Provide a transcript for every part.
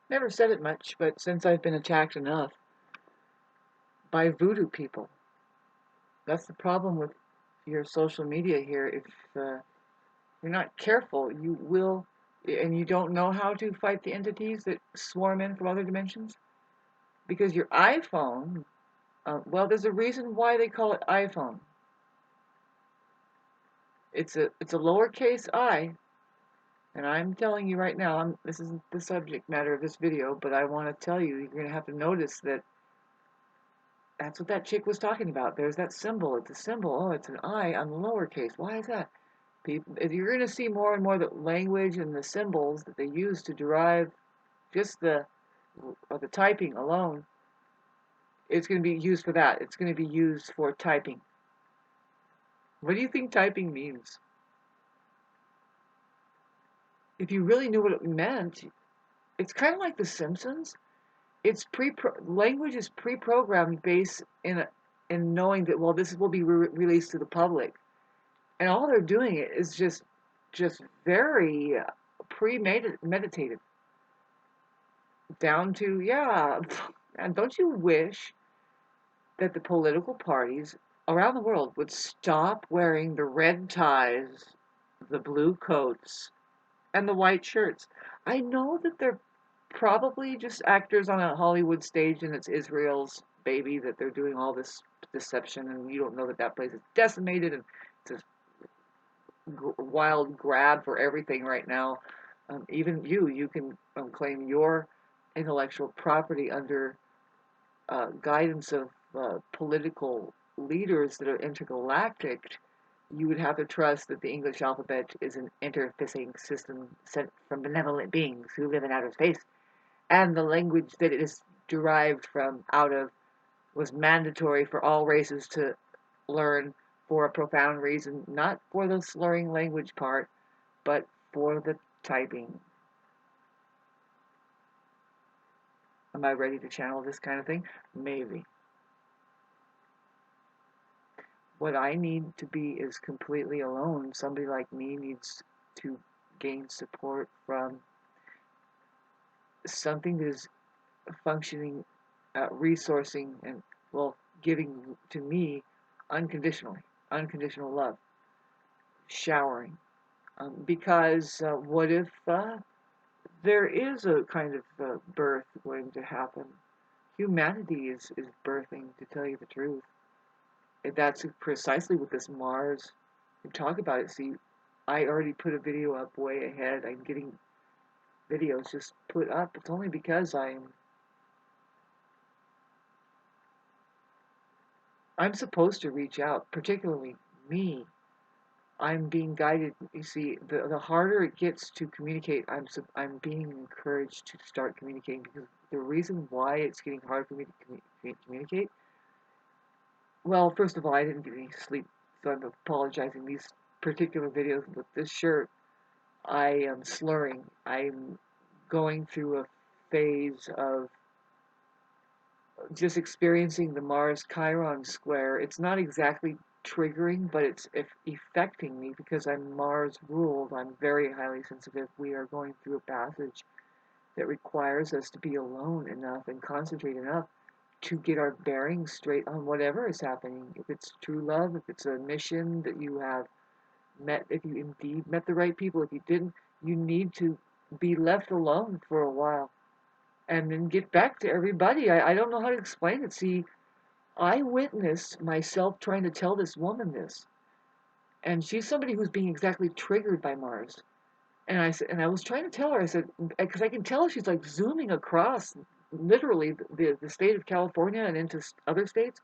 Never said it much, but since I've been attacked enough by voodoo people, that's the problem with your social media here. If you're not careful, you will, and you don't know how to fight the entities that swarm in from other dimensions. Because your iPhone, well, there's a reason why they call it iPhone. It's a lowercase I, and I'm telling you right now, this isn't the subject matter of this video, but I want to tell you, you're going to have to notice that that's what that chick was talking about. There's that symbol. It's a symbol. Oh, it's an I on the lowercase. Why is that? People, you're going to see more and more the language and the symbols that they use to derive just the typing alone. It's going to be used for that. It's going to be used for typing. What do you think typing means? If you really knew what it meant, it's kind of like The Simpsons. It's language is pre-programmed based in knowing that, well, this will be released to the public, and all they're doing is just very premeditated down to, yeah. And don't you wish that the political parties around the world would stop wearing the red ties, the blue coats, and the white shirts? I know that they're probably just actors on a Hollywood stage and it's Israel's baby that they're doing all this deception, and you don't know that that place is decimated and it's a wild grab for everything right now. Even you can claim your intellectual property under guidance of political leaders that are intergalactic. You would have to trust that the English alphabet is an interfacing system sent from benevolent beings who live in outer space, and the language that it is derived from out of was mandatory for all races to learn for a profound reason, not for the slurring language part, but for the typing. Am I ready to channel this kind of thing? Maybe. What I need to be is completely alone. Somebody like me needs to gain support from something that is functioning, resourcing, and, well, giving to me unconditionally, unconditional love, showering. Because what if there is a kind of birth going to happen? Humanity is birthing, to tell you the truth. And that's precisely what this Mars, we talk about it. See, I already put a video up way ahead. I'm getting videos just put up. It's only because I'm supposed to reach out, particularly me. I'm being guided. You see, the harder it gets to communicate, I'm being encouraged to start communicating, because the reason why it's getting hard for me to communicate, well, first of all, I didn't get any sleep, so I'm apologizing. These particular videos with this shirt, I am slurring. I'm going through a phase of just experiencing the Mars Chiron square. It's not exactly triggering, but it's affecting me because I'm Mars ruled. I'm very highly sensitive. We are going through a passage that requires us to be alone enough and concentrate enough to get our bearings straight on whatever is happening. If it's true love, if it's a mission that you have met, if you indeed met the right people, if you didn't, you need to be left alone for a while and then get back to everybody. I don't know how to explain it. See, I witnessed myself trying to tell this woman this, and she's somebody who's being exactly triggered by Mars. And I was trying to tell her, I said, because I can tell she's like zooming across literally the state of California and into other states,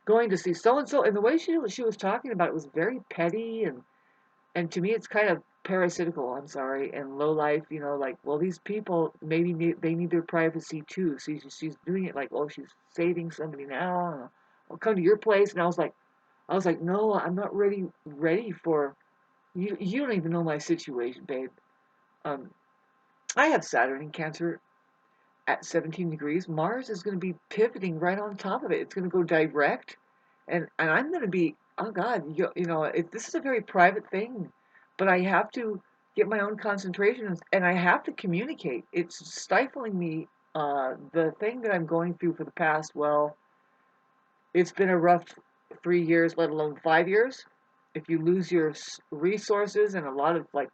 going to see so and so. And the way she was talking about it was very petty, and to me it's kind of parasitical, I'm sorry, and low life, like, well, these people maybe they need their privacy too. See, she's doing it like, oh, she's saving somebody now, and I'll come to your place. And I was like, no, I'm not ready for you. You don't even know my situation, babe. um I have Saturn in Cancer at 17 degrees. Mars is going to be pivoting right on top of it. It's going to go direct, and I'm going to be, oh God, this is a very private thing, but I have to get my own concentrations, and I have to communicate. It's stifling me. The thing that I'm going through for the past, well, it's been a rough 3 years, let alone 5 years. If you lose your resources and a lot of, like,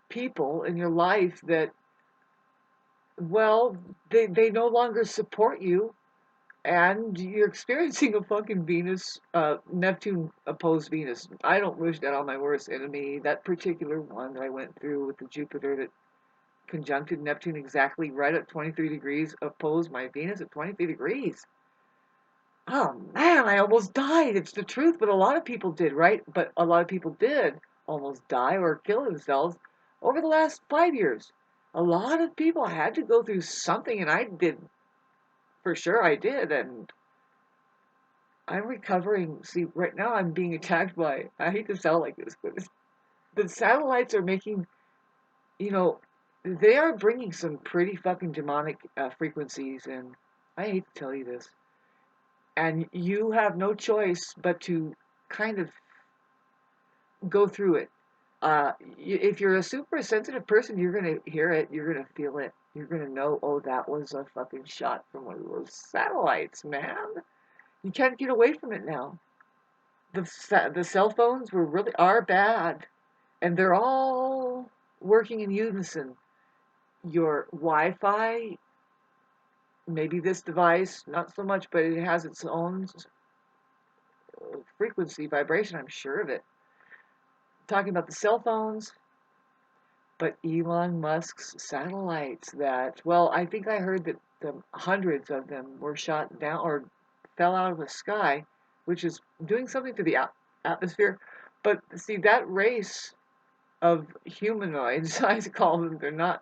people in your life that, well, they no longer support you, and you're experiencing a fucking Venus, Neptune opposed Venus. I don't wish that on my worst enemy. That particular one that I went through with the Jupiter that conjuncted Neptune exactly right at 23 degrees opposed my Venus at 23 degrees. Oh man, I almost died. It's the truth, but a lot of people did, right? But a lot of people did almost die or kill themselves over the last 5 years. A lot of people had to go through something, and I did, for sure I did, and I'm recovering. See, right now I'm being attacked by, I hate to sound like this, but the satellites are making, you know, they are bringing some pretty fucking demonic frequencies, and I hate to tell you this. And you have no choice but to kind of go through it. If you're a super sensitive person, you're going to hear it, you're going to feel it, you're going to know, oh, that was a fucking shot from one of those satellites, man. You can't get away from it now. The cell phones are bad, and they're all working in unison. Your Wi-Fi, maybe this device, not so much, but it has its own frequency, vibration, I'm sure of it. Talking about the cell phones, but Elon Musk's satellites that, well, I think I heard that hundreds of them were shot down or fell out of the sky, which is doing something to the atmosphere. But see, that race of humanoids, I call them, they're not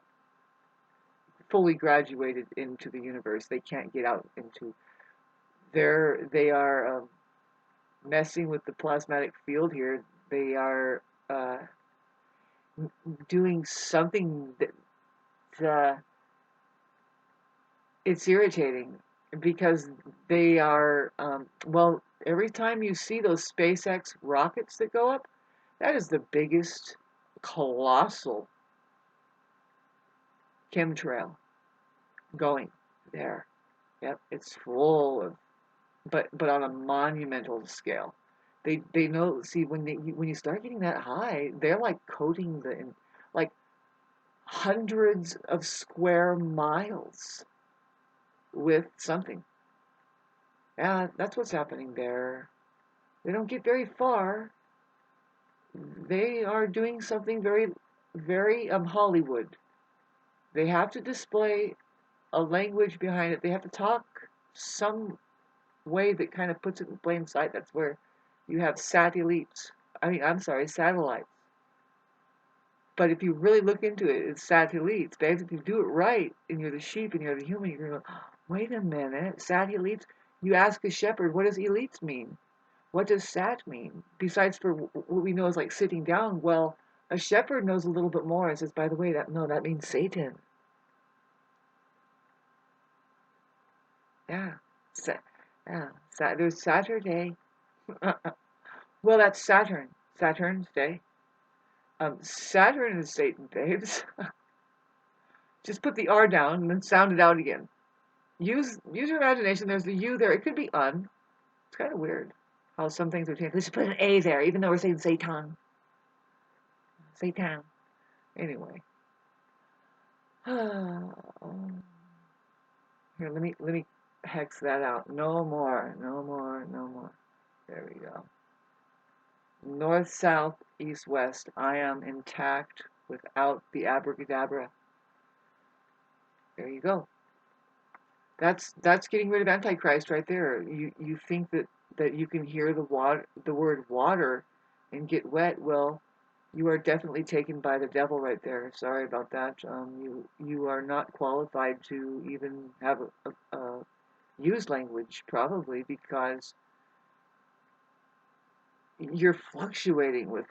fully graduated into the universe. They can't get out into, they are messing with the plasmatic field here. They are uh, doing something that it's irritating because they are, well, every time you see those SpaceX rockets that go up, that is the biggest, colossal chemtrail going there. Yep, it's full of, but on a monumental scale. They know. See, when you start getting that high, they're like coating like hundreds of square miles with something. Yeah, that's what's happening there. They don't get very far. They are doing something very, very Hollywood. They have to display a language behind it. They have to talk some way that kind of puts it in plain sight. That's where you have satellites. I'm sorry, satellites. But if you really look into it, it's satellites. But if you do it right, and you're the sheep and you're the human, you're going to go, oh, wait a minute, satellites? You ask a shepherd, what does elites mean? What does sat mean? Besides for what we know is like sitting down, well, a shepherd knows a little bit more and says, by the way, that means Satan. Yeah. Sa- yeah. There's Saturday. Well, that's Saturn. Saturn's day. Saturn is Satan, babes. Just put the R down and then sound it out again. Use your imagination. There's the U there. It could be un. It's kind of weird how some things are changed. Let's just put an A there, even though we're saying Satan. Satan. Anyway. Here, let me hex that out. No more. No more. No more. There we go. North, south, east, west. I am intact without the abracadabra. There you go. That's getting rid of Antichrist right there. You think that you can hear the word water and get wet. Well, you are definitely taken by the devil right there. Sorry about that. You are not qualified to even have a use language, probably because you're fluctuating with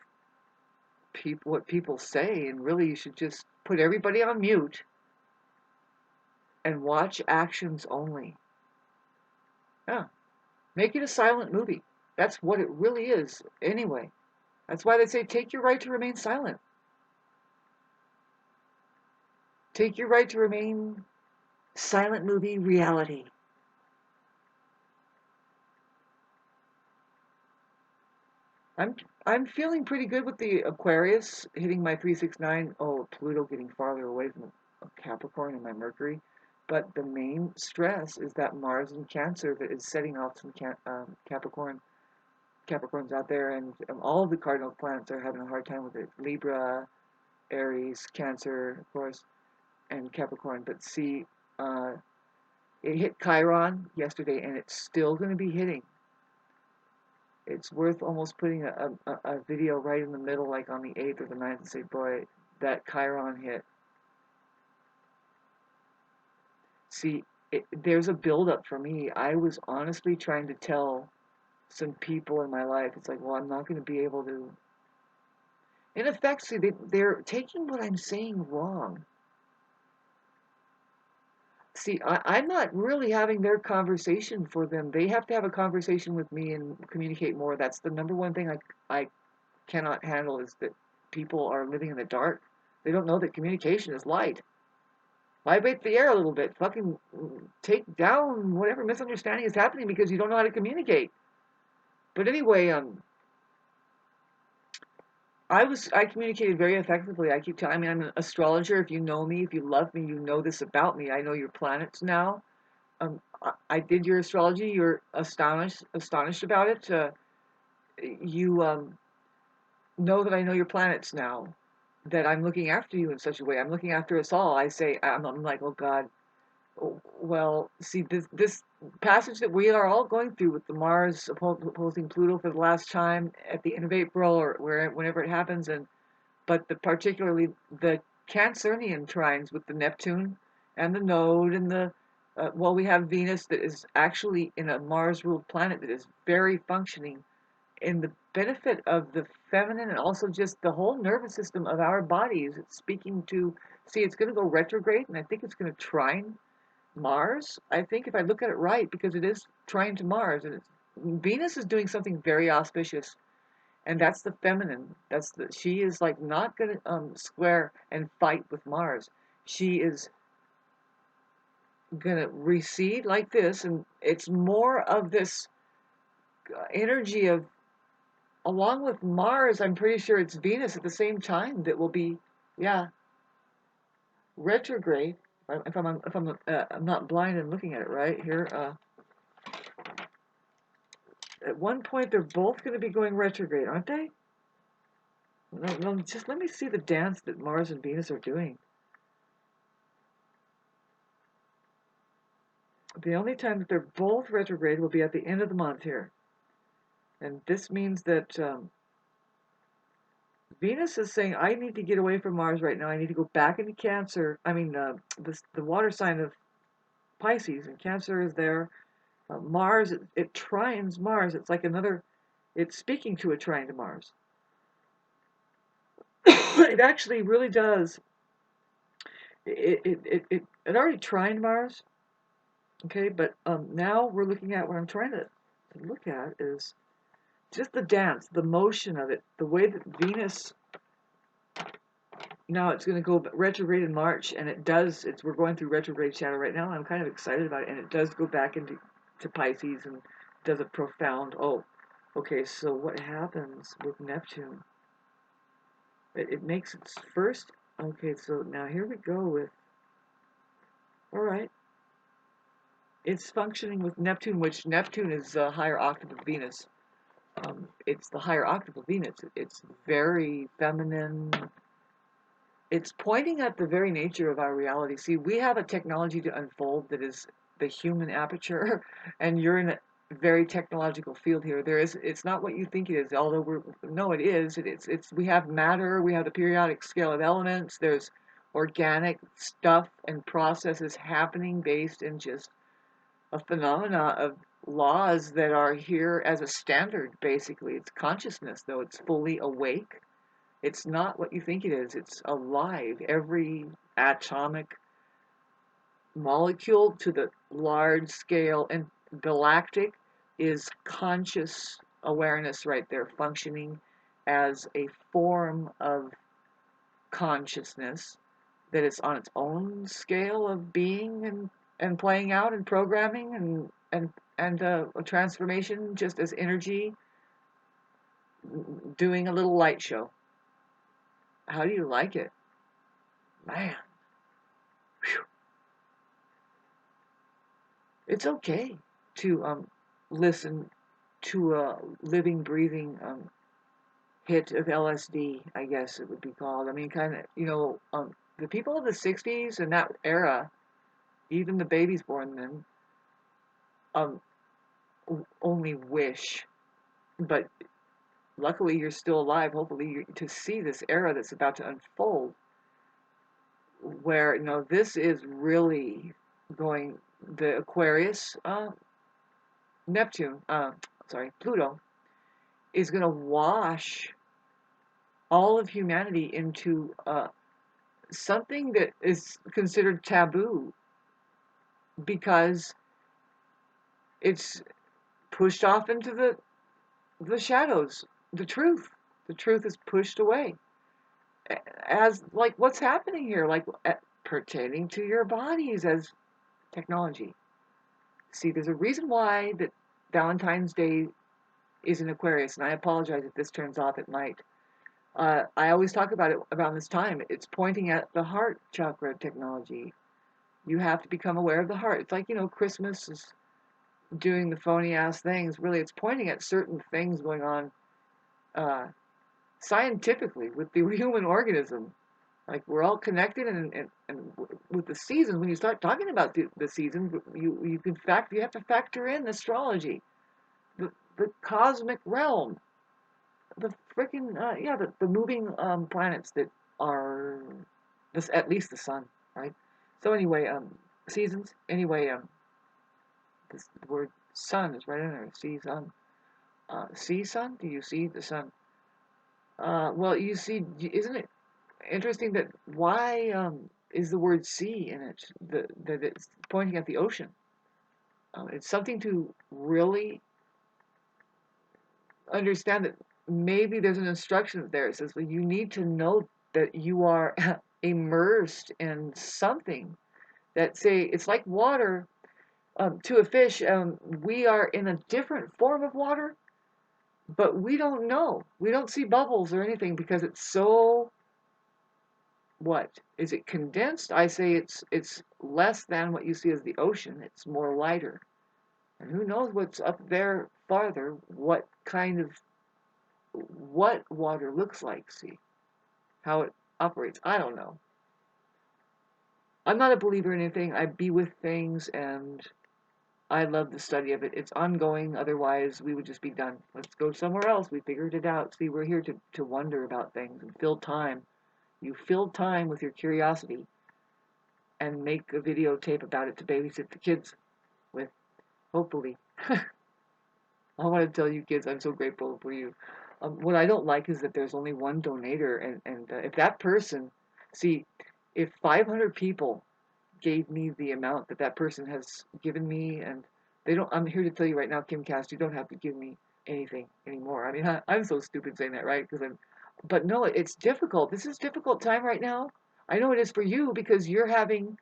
what people say, and really you should just put everybody on mute and watch actions only. Yeah. Make it a silent movie. That's what it really is, anyway. That's why they say take your right to remain silent. Take your right to remain silent movie reality. I'm I'm feeling pretty good with the Aquarius hitting my 369. Oh, Pluto getting farther away from Capricorn and my Mercury. But the main stress is that Mars in Cancer that is setting off some Capricorns out there, and all of the cardinal planets are having a hard time with it. Libra, Aries, Cancer, of course, and Capricorn. But see, uh, it hit Chiron yesterday, and it's still going to be hitting. It's worth almost putting a video right in the middle, like on the 8th or the 9th, and say, boy, that Chiron hit. See, there's a buildup for me. I was honestly trying to tell some people in my life, it's like, well, I'm not going to be able to. In effect, see, they're taking what I'm saying wrong. See, I'm not really having their conversation for them. They have to have a conversation with me and communicate more. That's the number one thing I cannot handle is that people are living in the dark. They don't know that communication is light. Vibrate the air a little bit. Fucking take down whatever misunderstanding is happening because you don't know how to communicate. But anyway, I communicated very effectively. I keep telling. I mean, I'm an astrologer. If you know me, if you love me, you know this about me. I know your planets now. I did your astrology. You're astonished about it. You know that I know your planets now. That I'm looking after you in such a way. I'm looking after us all. I'm like, oh God. Oh, well, see this passage that we are all going through with the Mars opposing Pluto for the last time at the end of April or whenever it happens, and but particularly the Cancerian trines with the Neptune and the Node and the well, we have Venus that is actually in a Mars-ruled planet that is very functioning in the benefit of the feminine and also just the whole nervous system of our bodies. It's speaking to, see, it's going to go retrograde, and I think it's going to trine Mars. I think if I look at it right, because it is trine to Mars, and Venus is doing something very auspicious, and that's the feminine. She is like not going to square and fight with Mars. She is going to recede like this, and it's more of this energy of, along with Mars, I'm pretty sure it's Venus at the same time that will be, yeah, retrograde. I'm not blind and looking at it right here. At one point, they're both going to be going retrograde, aren't they? No, just let me see the dance that Mars and Venus are doing. The only time that they're both retrograde will be at the end of the month here. And this means that Venus is saying, I need to get away from Mars right now. I need to go back into Cancer. I mean, the water sign of Pisces, and Cancer is there. Mars, it trines Mars. It's like another, it's speaking to a trine to Mars. It actually really does. It already trined Mars, okay, but now we're looking at what I'm trying to look at is just the dance, the motion of it, the way that Venus, now it's going to go retrograde in March, and it does, we're going through retrograde shadow right now, and I'm kind of excited about it, and it does go back into Pisces and does a profound, oh, okay, so what happens with Neptune? It makes its first, okay, so now here we go with, all right, it's functioning with Neptune, which Neptune is a higher octave of Venus. It's the higher octave of Venus. It's very feminine. It's pointing at the very nature of our reality. See, we have a technology to unfold that is the human aperture, and you're in a very technological field here. It's not what you think it is, although no, it is. We have matter, we have the periodic scale of elements, there's organic stuff and processes happening based in just a phenomena of laws that are here as a standard, basically. It's consciousness, though. It's fully awake. It's not what you think it is. It's alive. Every atomic molecule to the large scale and galactic is conscious awareness right there, functioning. as a form of consciousness, that it's on its own scale of being and playing out and programming and a transformation just as energy doing a little light show. How do you like it? Man, whew. It's okay to listen to a living, breathing hit of LSD, I guess it would be called. I mean, kind of, the people of the 60s and that era, even the babies born then, um, only wish. But luckily, you're still alive, hopefully, to see this era that's about to unfold, where, this is really going, the Aquarius, Neptune, Pluto, is going to wash all of humanity into something that is considered taboo because it's pushed off into the shadows. The truth is pushed away, as like what's happening here, like pertaining to your bodies as technology. See, there's a reason why that Valentine's Day is in Aquarius, and I apologize if this turns off at night. I always talk about it around this time. It's pointing at the heart chakra technology. You have to become aware of the heart. It's like, Christmas is doing the phony ass things. Really, it's pointing at certain things going on uh, scientifically with the human organism. Like we're all connected, and with the seasons, when you start talking about the seasons, you have to factor in astrology, the cosmic realm, the freaking the moving planets that are this, at least the sun, right? So anyway, seasons. Anyway, this the word sun is right in there. See sun. See sun. Do you see the sun? Well, you see, isn't it interesting that why is the word sea in it? That it's pointing at the ocean. It's something to really understand that maybe there's an instruction there. It says, well, you need to know that you are immersed in something that, say, it's like water to a fish. We are in a different form of water, but we don't know. We don't see bubbles or anything because it's so, what? Is it condensed? I say it's less than what you see as the ocean. It's more lighter. And who knows what's up there farther, what water looks like, see, how it operates. I don't know. I'm not a believer in anything. I be with things, and I love the study of it. It's ongoing, otherwise we would just be done. Let's go somewhere else. We figured it out. See, we're here to wonder about things and fill time. You fill time with your curiosity and make a videotape about it to babysit the kids with, hopefully. I want to tell you kids, I'm so grateful for you. What I don't like is that there's only one donator, and if that person, see, if 500 people gave me the amount that that person has given me, and they don't, I'm here to tell you right now, Kim Cast, you don't have to give me anything anymore. I mean, I'm so stupid saying that, right? But no, it's difficult. This is a difficult time right now. I know it is for you because you're having,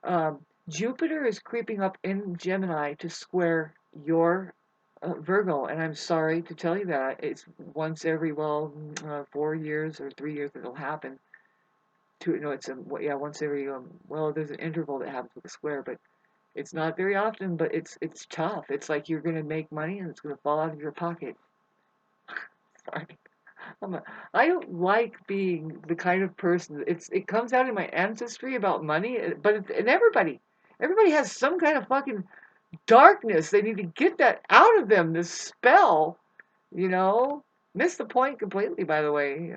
um, Jupiter is creeping up in Gemini to square your Virgo, and I'm sorry to tell you that it's once every 4 years or 3 years that it'll happen. It's once every there's an interval that happens with a square, but it's not very often. But it's tough. It's like you're gonna make money and it's gonna fall out of your pocket. Sorry, I don't like being the kind of person. It comes out in my ancestry about money, but and everybody has some kind of fucking darkness. They need to get that out of them. This spell, you know. Missed the point completely, by the way.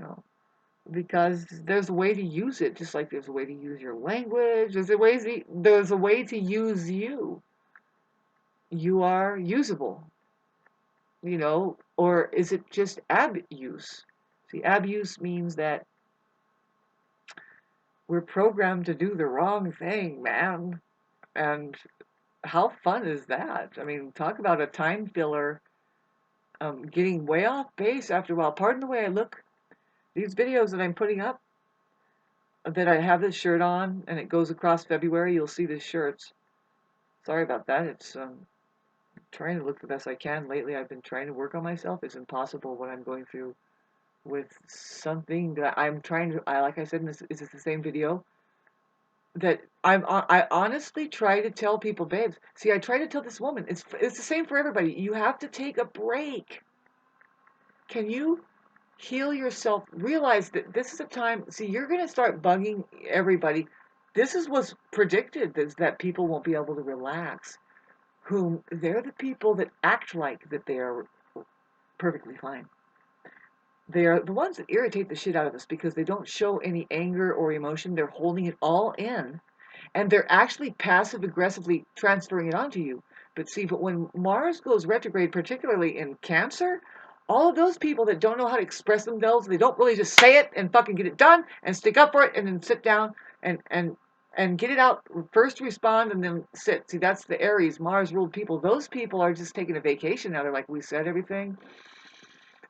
Because there's a way to use it, just like there's a way to use your language. There's a way to use you. You are usable, or is it just abuse? See, abuse means that we're programmed to do the wrong thing, man. And how fun is that? I mean, talk about a time filler. getting way off base after a while. Pardon the way I look. These videos that I'm putting up, that I have this shirt on, and it goes across February, you'll see the shirts. Sorry about that. It's trying to look the best I can. Lately, I've been trying to work on myself. It's impossible what I'm going through with something that I'm trying to. Like I said, is this the same video? That I honestly try to tell people, babes. See, I try to tell this woman. It's the same for everybody. You have to take a break. Can you heal yourself? Realize that this is a time. See, you're going to start bugging everybody. This is what's predicted, is that people won't be able to relax. Whom they're the people that act like that they are perfectly fine. They are the ones that irritate the shit out of us because they don't show any anger or emotion. They're holding it all in, and they're actually passive aggressively transferring it onto you. But when Mars goes retrograde, particularly in Cancer, all of those people that don't know how to express themselves, they don't really just say it and fucking get it done and stick up for it and then sit down and get it out. First respond and then sit. See, that's the Aries, Mars ruled people. Those people are just taking a vacation now. They're like, we said everything.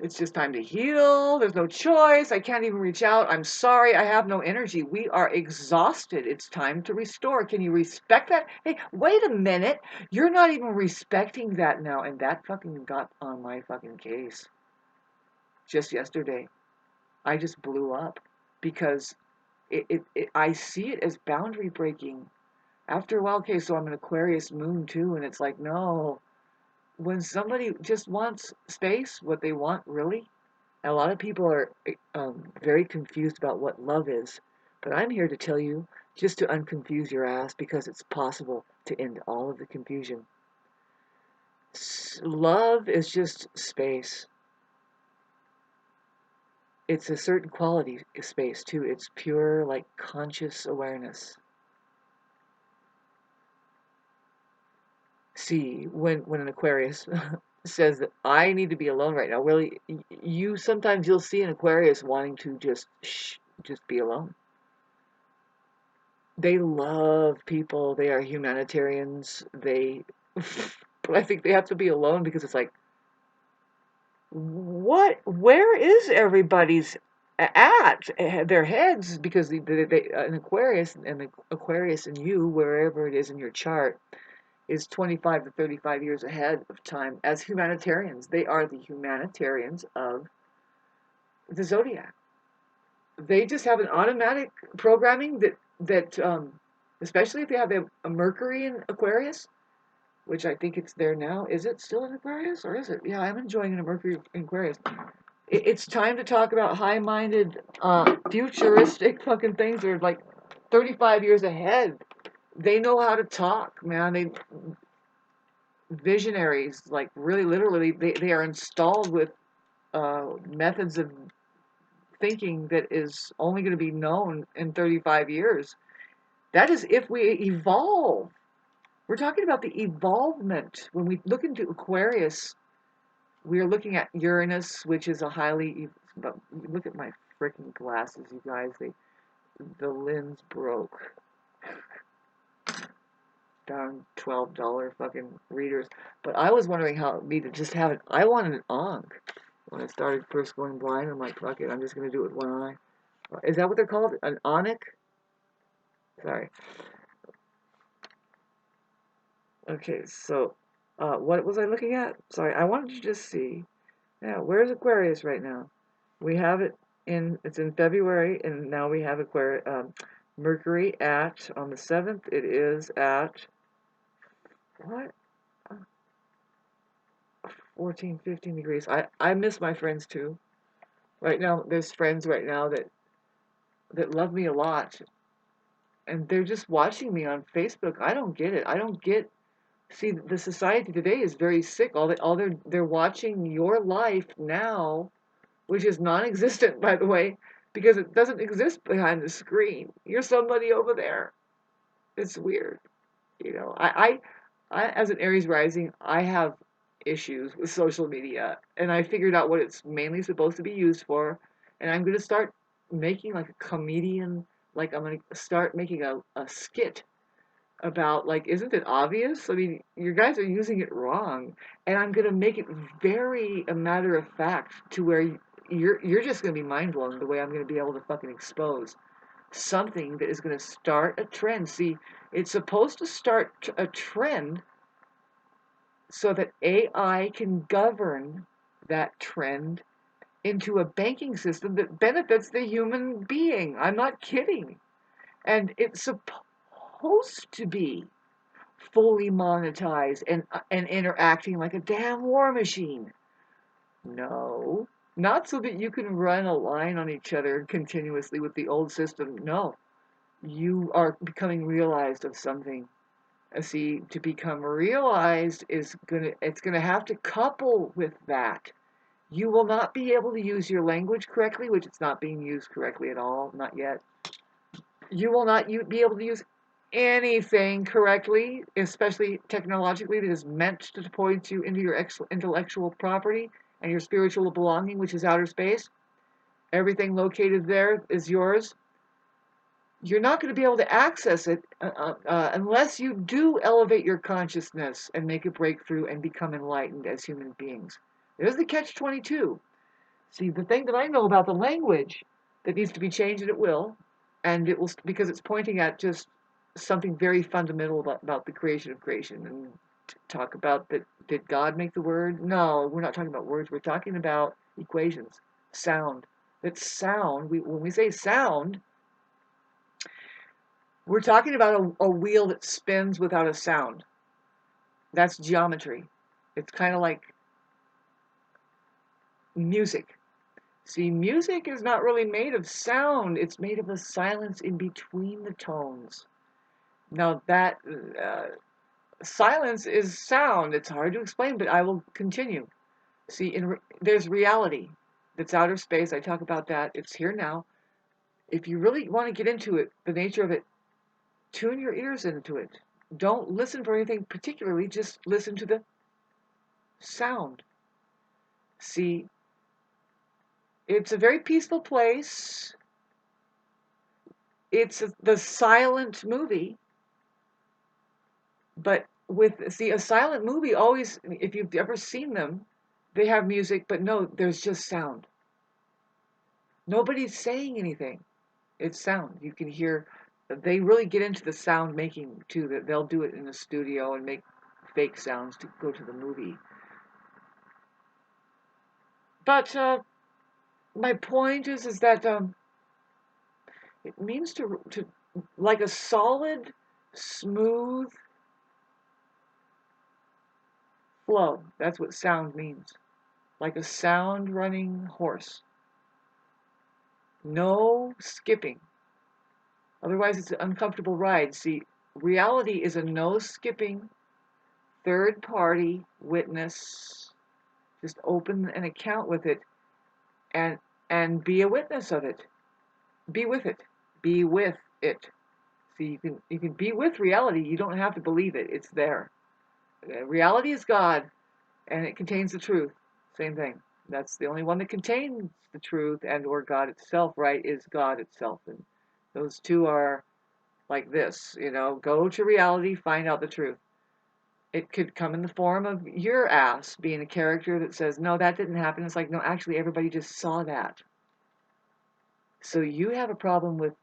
It's just time to heal. There's no choice. I can't even reach out. I'm sorry. I have no energy. We are exhausted. It's time to restore. Can you respect that? Hey, wait a minute. You're not even respecting that now. And that fucking got on my fucking case just yesterday. I just blew up because I see it as boundary breaking. After a while, okay, so I'm an Aquarius moon too. And it's like, no. When somebody just wants space, what they want really, a lot of people are very confused about what love is, but I'm here to tell you just to unconfuse your ass because it's possible to end all of the confusion. Love is just space. It's a certain quality of space too. It's pure, like, conscious awareness. See, when an Aquarius says that I need to be alone right now, really, you'll see an Aquarius wanting to just be alone. They love people. They are humanitarians. But I think they have to be alone because it's like, where is everybody's at their heads? Because an Aquarius and the Aquarius in you, wherever it is in your chart, is 25 to 35 years ahead of time as humanitarians. They are the humanitarians of the zodiac. They just have an automatic programming that especially if they have a Mercury in Aquarius, which I think it's there now. Is it still in Aquarius or is it? Yeah, I'm enjoying a Mercury in Aquarius. It's time to talk about high-minded, futuristic fucking things. They're like 35 years ahead. They know how to talk, man. They visionaries, like really literally, they are installed with methods of thinking that is only going to be known in 35 years. That is if we evolve. We're talking about the evolvement. When we look into Aquarius, we are looking at Uranus, which is a highly. But look at my freaking glasses, you guys. The lens broke. Down $12 fucking readers. But I was wondering how it'd be to just have it. I wanted an Ankh when I started first going blind. I'm like, fuck it, I'm just gonna do it with one eye. Is that what they're called? An onyx? Sorry. Okay, so what was I looking at? Sorry, I wanted to just see. Yeah, where's Aquarius right now? We have it it's in February, and now we have Mercury on the 7th, it is at, what? 14, 15 degrees. I miss my friends too. Right now, there's friends right now that love me a lot, and they're just watching me on Facebook. I don't get it. I don't get. See, the society today is very sick. They're watching your life now, which is non-existent, by the way, because it doesn't exist behind the screen. You're somebody over there. It's weird, you know. I as an Aries rising, I have issues with social media, and I figured out what it's mainly supposed to be used for, and I'm going to start making like a comedian. Like I'm going to start making a skit about, like, isn't it obvious? I mean, you guys are using it wrong, and I'm gonna make it very a matter of fact to where you're just gonna be mind blown the way I'm gonna be able to fucking expose something that is gonna start a trend. See, it's supposed to start a trend so that AI can govern that trend into a banking system that benefits the human being. I'm not kidding. And it's supposed to be fully monetized and interacting like a damn war machine. No, not so that you can run a line on each other continuously with the old system. No, you are becoming realized of something. See, to become realized it's gonna have to couple with that. You will not be able to use your language correctly, which it's not being used correctly at all, not yet. You will not be able to use anything correctly, especially technologically, that is meant to point you into your intellectual property and your spiritual belonging, which is outer space. Everything located there is yours. You're not going to be able to access it unless you do elevate your consciousness and make a breakthrough and become enlightened as human beings. There's the catch 22. See, the thing that I know about the language that needs to be changed, and it will, because it's pointing at just something very fundamental about the creation of creation. And talk about that, did God make the word? No, we're not talking about words. We're talking about equations, sound. That sound, when we say sound, we're talking about a wheel that spins without a sound. That's geometry. It's kind of like music. See, music is not really made of sound. It's made of a silence in between the tones. Now that silence is sound. It's hard to explain, but I will continue. See, there's reality that's outer space. I talk about that. It's here now. If you really want to get into it, the nature of it, tune your ears into it. Don't listen for anything particularly. Just listen to the sound. See, it's a very peaceful place. It's the silent movie, but a silent movie always, if you've ever seen them, they have music, but no, there's just sound. Nobody's saying anything. It's sound. You can hear. They really get into the sound making too. That they'll do it in the studio and make fake sounds to go to the movie. But my point is that it means to like a solid, smooth flow. That's what sound means. Like a sound running horse. No skipping. Otherwise, it's an uncomfortable ride. See, reality is a no skipping, third party witness. Just open an account with it and be a witness of it. Be with it. Be with it. See, you can be with reality. You don't have to believe it. It's there. Reality is God, and it contains the truth. Same thing. That's the only one that contains the truth and or God itself, right, is God itself. And those two are like this, go to reality, find out the truth. It could come in the form of your ass being a character that says, no, that didn't happen. It's like, no, actually, everybody just saw that. So you have a problem with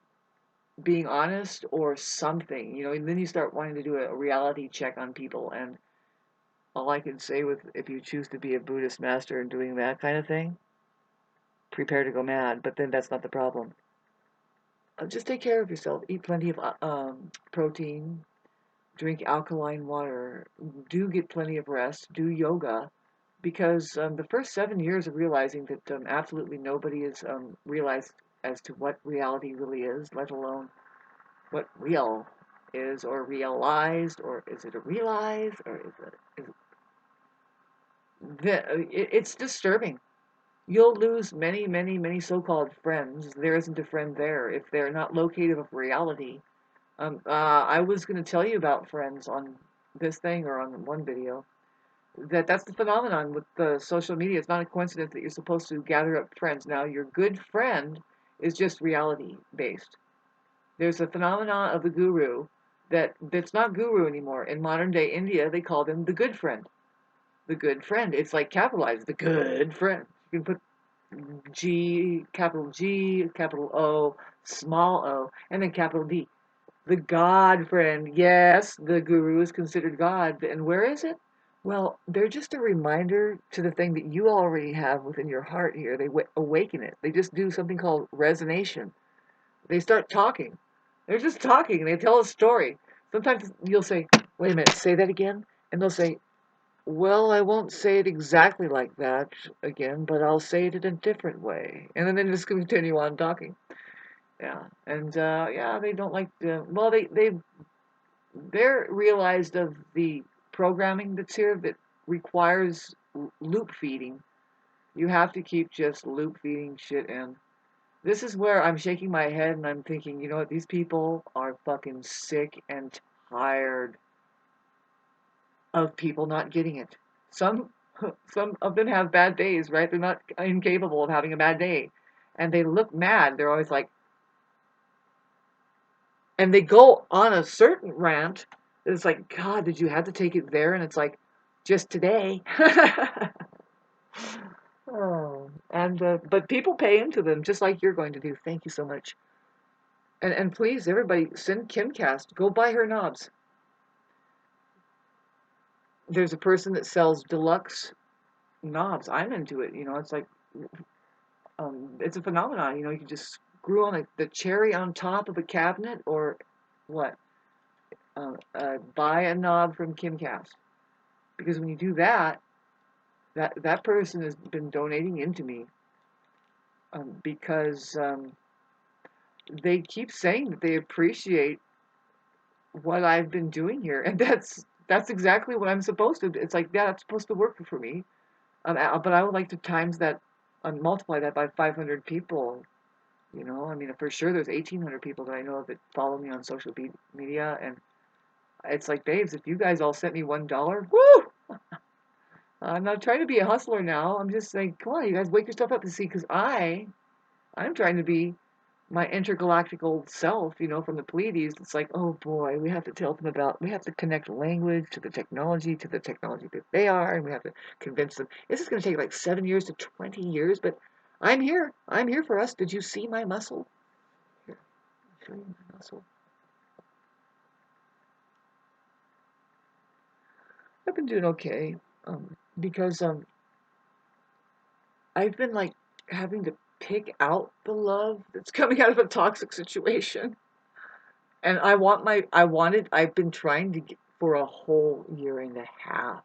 being honest or something, and then you start wanting to do a reality check on people. And all I can say if you choose to be a Buddhist master and doing that kind of thing, prepare to go mad. But then that's not the problem. Just take care of yourself. Eat plenty of protein. Drink alkaline water. Do get plenty of rest. Do yoga. Because the first 7 years of realizing that absolutely nobody is realized as to what reality really is, let alone what real is, or realized, or is it a realized, or it's disturbing. You'll lose many, many, many so-called friends. There isn't a friend there if they're not located of reality. I was going to tell you about friends on this thing or on one video. That's the phenomenon with the social media. It's not a coincidence that you're supposed to gather up friends. Now, your good friend is just reality based. There's a phenomenon of the guru that's not guru anymore. In modern day India, they call them the good friend. The good friend. It's like capitalized, the good friend. You can put G, capital O, small o, and then capital D. The God friend. Yes, the guru is considered God. And where is it? Well, they're just a reminder to the thing that you already have within your heart here. They awaken it. They just do something called resonation. They start talking. They're just talking. They tell a story. Sometimes you'll say, wait a minute, say that again. And they'll say, well, I won't say it exactly like that again, but I'll say it in a different way. And then they just continue on talking. Yeah. And yeah, they don't like to, well, they're realized of the programming that's here that requires loop feeding. You have to keep just loop feeding shit in. This is where I'm shaking my head and I'm thinking, you know what, these people are fucking sick and tired of people not getting it. Some some of them have bad days, right? They're not incapable of having a bad day. And they look mad. They're always like, and they go on a certain rant. It's like, God, did you have to take it there? And it's like, just today. Oh, and but people pay into them just like you're going to do. Thank you so much. And please, everybody, send Kimcast. Go buy her knobs. There's a person that sells deluxe knobs. I'm into it. You know, it's like it's a phenomenon. You know, you can just screw on the cherry on top of a cabinet, or what? Buy a knob from Kimcast, because when you do that, that person has been donating into me because they keep saying that they appreciate what I've been doing here, and that's exactly what I'm supposed to. It's like, yeah, that's supposed to work for me. But I would like to times that, multiply that by 500 people. You know, I mean, for sure, there's 1,800 people that I know that follow me on social media, and it's like, babes, if you guys all sent me $1, woo! I'm not trying to be a hustler now. I'm just saying, come on, you guys, wake yourself up to see, because I'm trying to be my intergalactical self, you know, from the Pleiades. It's like, oh boy, we have to tell them about, we have to connect language to the technology that they are, and we have to convince them. This is going to take like 7 years to 20 years, but I'm here. I'm here for us. Did you see my muscle? Here, I'll show you my muscle. I've been doing okay, because I've been like having to pick out the love that's coming out of a toxic situation. And I've been trying to get, for a whole year and a half,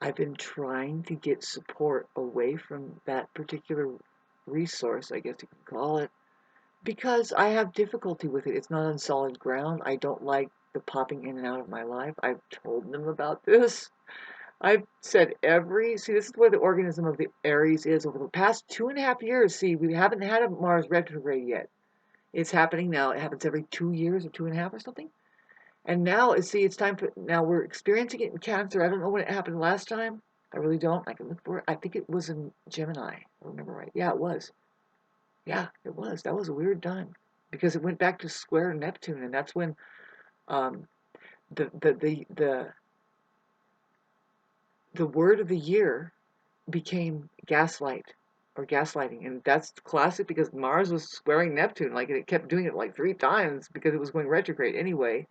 I've been trying to get support away from that particular resource, I guess you could call it, because I have difficulty with it. It's not on solid ground. I don't like the popping in and out of my life. I've told them about this. I've said see, this is where the organism of the Aries is over the past 2.5 years. See, we haven't had a Mars retrograde yet. It's happening now. It happens every 2 years or 2.5 or something. And now, see, it's time for, now we're experiencing it in Cancer. I don't know when it happened last time. I really don't. I can look for it. I think it was in Gemini. I remember right. Yeah, it was. Yeah, it was. That was a weird time because it went back to square Neptune, and that's when um, the the word of the year became gaslight or gaslighting, and that's classic because Mars was squaring Neptune. Like it kept doing it like 3 times because it was going retrograde anyway.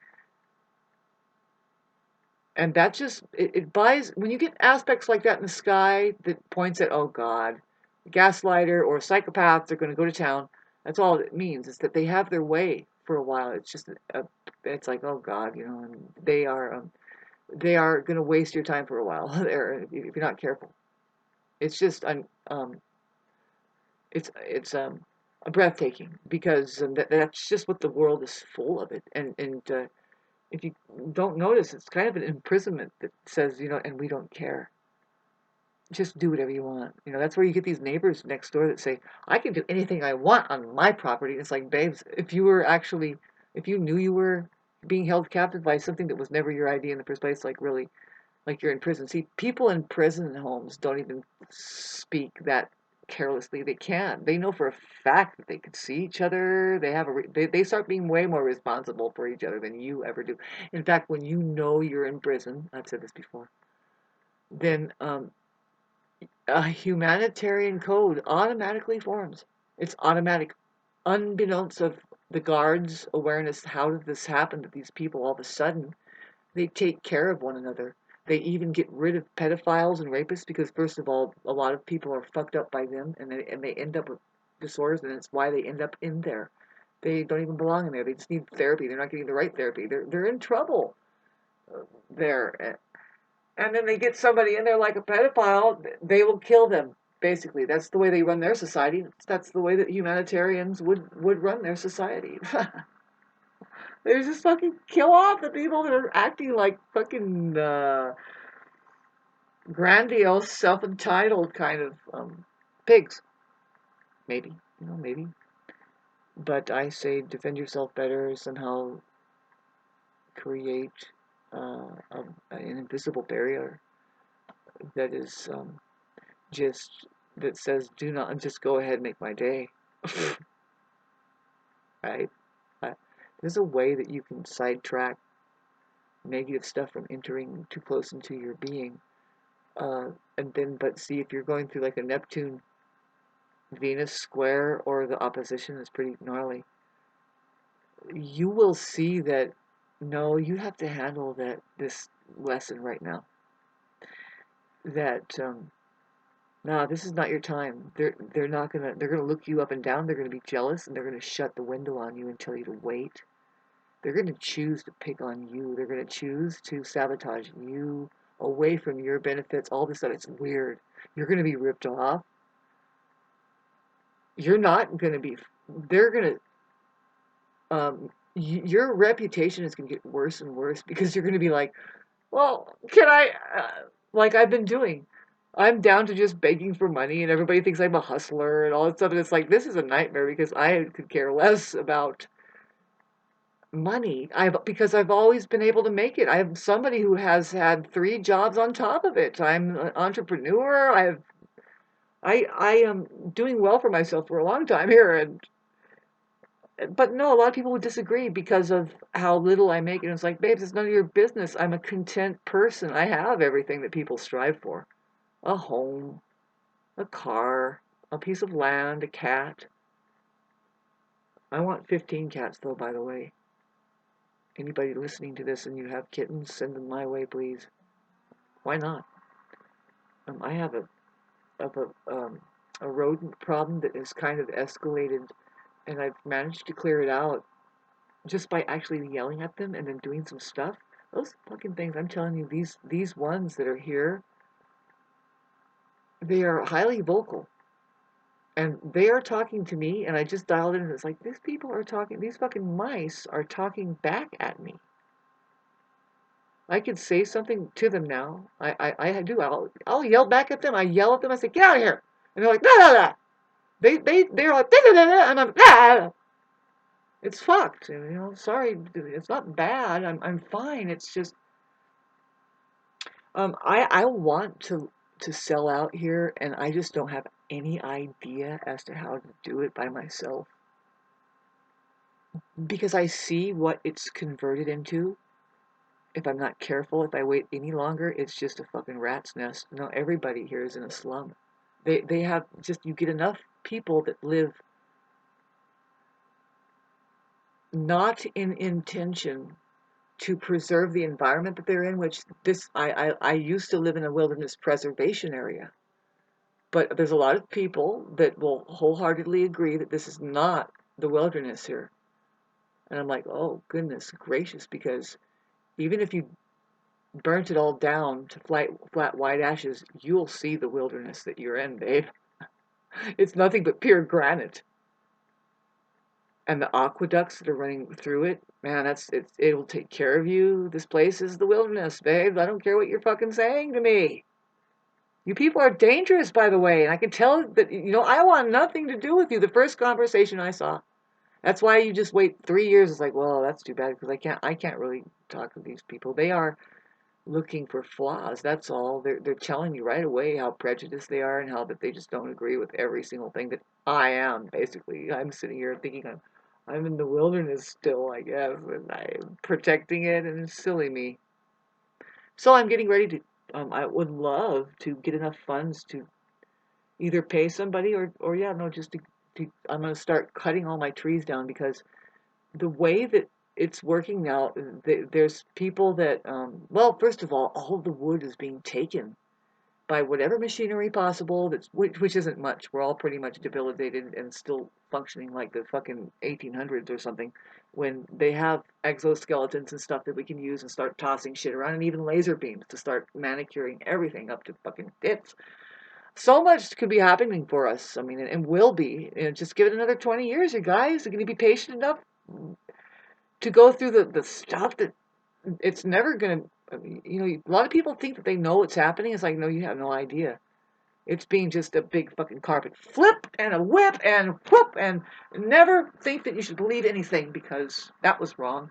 And that just it buys when you get aspects like that in the sky that points at, oh God, gaslighter or psychopaths are going to go to town. That's all it means is that they have their way for a while. It's just it's like, oh God, you know, and they are going to waste your time for a while there if you're not careful. It's just it's breathtaking because that's just what the world is full of it, and if you don't notice, it's kind of an imprisonment that says, you know, and we don't care. Just do whatever you want. You know, that's where you get these neighbors next door that say, I can do anything I want on my property. It's like, babes, if you knew you were being held captive by something that was never your idea in the first place, like really, like you're in prison. See, people in prison homes don't even speak that carelessly. They can't. They know for a fact that they can see each other. They start being way more responsible for each other than you ever do. In fact, when you know you're in prison, I've said this before, then a humanitarian code automatically forms. It's automatic, unbeknownst of the guards' awareness. How did this happen that these people all of a sudden they take care of one another? They even get rid of pedophiles and rapists because, first of all, a lot of people are fucked up by them, and they end up with disorders, and it's why they end up in there. They don't even belong in there. They just need therapy. They're not getting the right therapy. They're in trouble there. And then they get somebody in there like a pedophile, they will kill them. Basically, that's the way they run their society. That's the way that humanitarians would run their society. They just fucking kill off the people that are acting like fucking grandiose, self-entitled kind of pigs. Maybe, maybe. But I say defend yourself better. Somehow create an invisible barrier that is just that says do not just go ahead and make my day. Right? There's a way that you can sidetrack negative stuff from entering too close into your being. And then, but see, if you're going through like a Neptune Venus square or the opposition is pretty gnarly, you will see that no, you have to handle this lesson right now. That no, this is not your time. They're gonna look you up and down. They're gonna be jealous, and they're gonna shut the window on you and tell you to wait. They're gonna choose to pick on you. They're gonna choose to sabotage you away from your benefits. All this stuff. It's weird. You're gonna be ripped off. You're not gonna be. They're gonna. Your reputation is gonna get worse and worse because you're gonna be like, well, can I? Like I've been doing. I'm down to just begging for money, and everybody thinks I'm a hustler and all that stuff. And it's like, this is a nightmare because I could care less about money. Because I've always been able to make it. I'm somebody who has had 3 jobs on top of it. I'm an entrepreneur. I am doing well for myself for a long time here, but no, a lot of people would disagree because of how little I make. And it's like, babes, it's none of your business. I'm a content person. I have everything that people strive for: a home, a car, a piece of land, a cat. I want 15 cats, though, by the way. Anybody listening to this and you have kittens, send them my way, please. Why not? I have a rodent problem that has kind of escalated, and I've managed to clear it out just by actually yelling at them and then doing some stuff. Those fucking things, I'm telling you, these ones that are here, they are highly vocal. And they are talking to me, and I just dialed in, and it's like, these people are talking, these fucking mice are talking back at me. I could say something to them now. I do. I'll yell back at them. I yell at them. I say, get out of here. And they're like, da da da. They're like, da da da da. And I'm, da. It's fucked. And, sorry, it's not bad. I'm fine. It's just, I want to sell out here, and I just don't have any idea as to how to do it by myself. Because I see what it's converted into. If I'm not careful, if I wait any longer, it's just a fucking rat's nest. No, everybody here is in a slum. They have just, you get enough people that live not in intention to preserve the environment that they're in, which I used to live in a wilderness preservation area. But there's a lot of people that will wholeheartedly agree that this is not the wilderness here. And I'm like, oh, goodness gracious, because even if you burnt it all down to flat white ashes, you'll see the wilderness that you're in, babe. It's nothing but pure granite. And the aqueducts that are running through it, man, it'll take care of you. This place is the wilderness, babe. I don't care what you're fucking saying to me. You people are dangerous, by the way, and I can tell that, I want nothing to do with you. The first conversation I saw. That's why you just wait 3 years. It's like, well, that's too bad because I can't really talk to these people. They are looking for flaws. That's all. They're telling me right away how prejudiced they are and how that they just don't agree with every single thing that I am. Basically, I'm sitting here thinking I'm in the wilderness still, I guess, and I'm protecting it, and it's silly me. So I'm getting ready to. I would love to get enough funds to either pay somebody or yeah, no, just to I'm gonna start cutting all my trees down because the way that it's working now, there's people that, well, first of all the wood is being taken by whatever machinery possible. Which isn't much. We're all pretty much debilitated and still functioning like the fucking 1800s or something. When they have exoskeletons and stuff that we can use and start tossing shit around, and even laser beams to start manicuring everything up to fucking tits. So much could be happening for us. I mean, and will be. Just give it another 20 years, you guys. Are going to be patient enough to go through the stuff that it's never going to. I mean, a lot of people think that they know what's happening. It's like, no, you have no idea. It's being just a big fucking carpet flip and a whip and whoop, and never think that you should believe anything because that was wrong.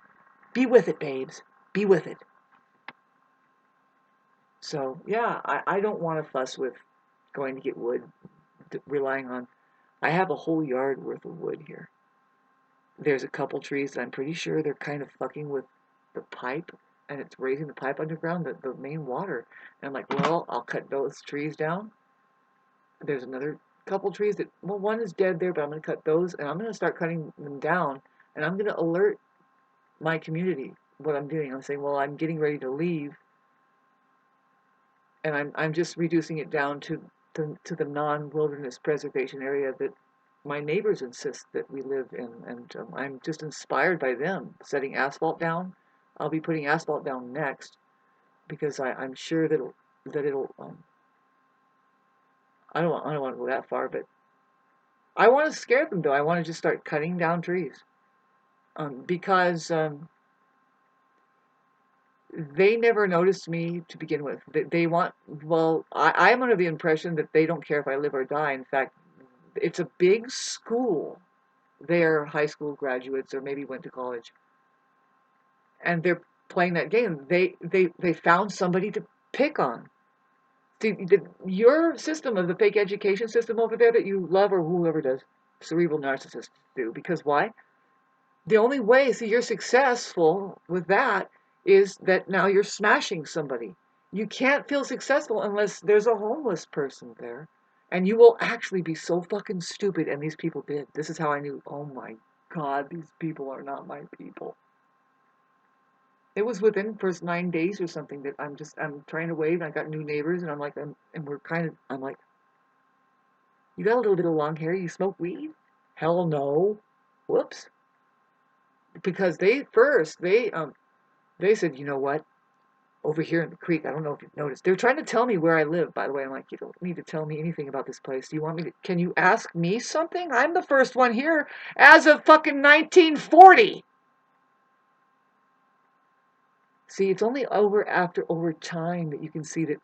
Be with it, babes. Be with it. So, yeah, I don't want to fuss with going to get wood, relying on. I have a whole yard worth of wood here. There's a couple trees that I'm pretty sure they're kind of fucking with the pipe, and it's raising the pipe underground, the main water. And I'm like, well, I'll cut those trees down. There's another couple trees that, well, one is dead there, but I'm going to cut those, and I'm going to start cutting them down, and I'm going to alert my community what I'm doing. I'm saying, well, I'm getting ready to leave, and I'm just reducing it down to the non-wilderness preservation area that my neighbors insist that we live in, and I'm just inspired by them setting asphalt down. I'll be putting asphalt down next because I'm sure that it'll. I don't want to go that far, but I want to scare them though. I want to just start cutting down trees because they never noticed me to begin with. They want. Well, I'm under the impression that they don't care if I live or die. In fact, it's a big school. They're high school graduates or maybe went to college, and they're playing that game. They found somebody to pick on. See, your system of the fake education system over there that you love, or whoever does, cerebral narcissists do. Because why? The only way, see, you're successful with that is that now you're smashing somebody. You can't feel successful unless there's a homeless person there. And you will actually be so fucking stupid, and these people did. This is how I knew, oh my God, these people are not my people. It was within the first 9 days or something that I'm trying to wave, and I got new neighbors, and I'm like, and we're I'm like, you got a little bit of long hair, you smoke weed? Hell no. Whoops. Because they said, you know what? Over here in the creek, I don't know if you've noticed. They're trying to tell me where I live, by the way. I'm like, you don't need to tell me anything about this place. Do you want me to, can you ask me something? I'm the first one here as of fucking 1940. See, it's only over time that you can see that,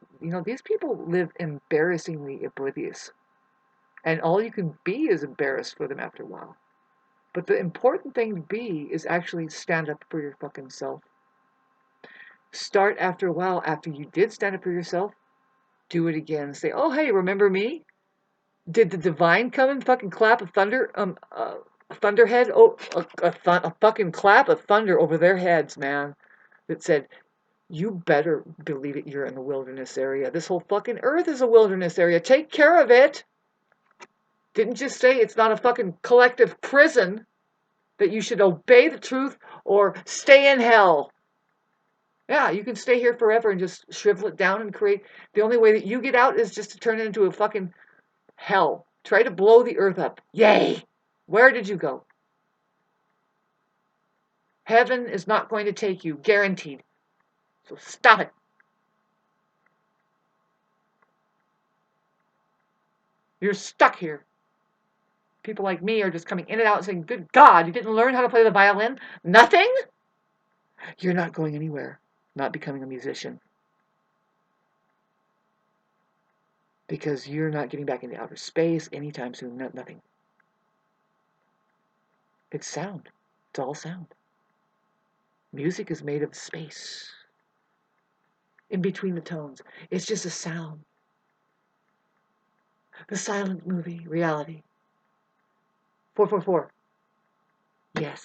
these people live embarrassingly oblivious. And all you can be is embarrassed for them after a while. But the important thing to be is actually stand up for your fucking self. Start after a while, after you did stand up for yourself, do it again. Say, oh, hey, remember me? Did the divine come and fucking clap a thunder, a thunderhead? Oh, a fucking clap of thunder over their heads, man. That said, you better believe it, you're in the wilderness area. This whole fucking earth is a wilderness area. Take care of it. Didn't just say it's not a fucking collective prison that you should obey the truth or stay in hell. Yeah, you can stay here forever and just shrivel it down and create. The only way that you get out is just to turn it into a fucking hell. Try to blow the earth up. Yay! Where did you go? Heaven is not going to take you, guaranteed. So stop it. You're stuck here. People like me are just coming in and out and saying, good God, you didn't learn how to play the violin? Nothing? You're not going anywhere. Not becoming a musician. Because you're not getting back into outer space anytime soon. Nothing. It's sound. It's all sound. Music is made of space. in between the tones. It's just a sound. The silent movie, reality. 444. Yes.